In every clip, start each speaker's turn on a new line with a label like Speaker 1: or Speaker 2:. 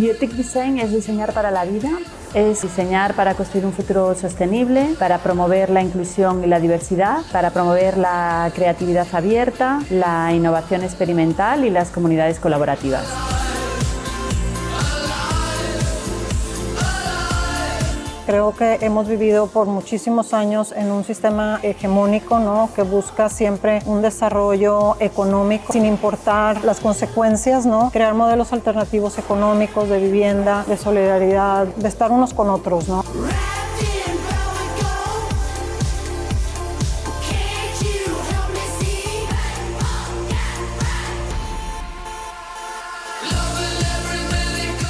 Speaker 1: Biotic Design es diseñar para la vida, es diseñar para construir un futuro sostenible, para promover la inclusión y la diversidad, para promover la creatividad abierta, la innovación experimental y las comunidades colaborativas.
Speaker 2: Creo que hemos vivido por muchísimos años en un sistema hegemónico, ¿no?, que busca siempre un desarrollo económico sin importar las consecuencias, ¿no? Crear modelos alternativos económicos de vivienda, de solidaridad, de estar unos con otros, ¿no?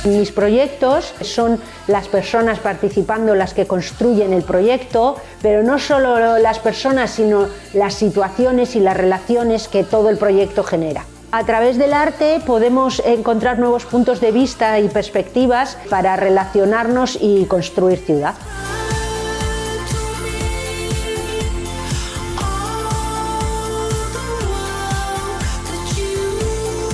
Speaker 3: Mis proyectos son las personas participando las que construyen el proyecto, pero no solo las personas, sino las situaciones y las relaciones que todo el proyecto genera. A través del arte podemos encontrar nuevos puntos de vista y perspectivas para relacionarnos y construir ciudad.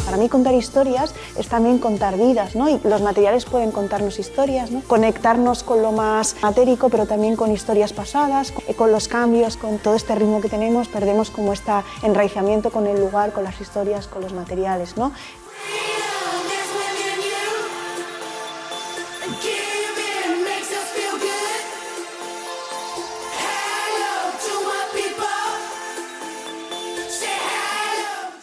Speaker 4: Para mí contar historias es también contar vidas, ¿no? Y los materiales pueden contarnos historias, ¿no? Conectarnos con lo más matérico, pero también con historias pasadas, con los cambios, con todo este ritmo que tenemos, perdemos como este enraizamiento con el lugar, con las historias, con los materiales, ¿no?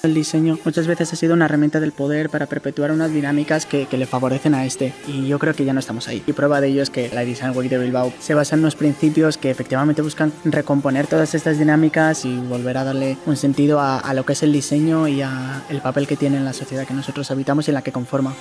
Speaker 5: El diseño muchas veces ha sido una herramienta del poder para perpetuar unas dinámicas que le favorecen a este, y yo creo que ya no estamos ahí. Y prueba de ello es que la Design Week de Bilbao se basa en unos principios que efectivamente buscan recomponer todas estas dinámicas y volver a darle un sentido a lo que es el diseño y a el papel que tiene en la sociedad que nosotros habitamos y en la que conforma.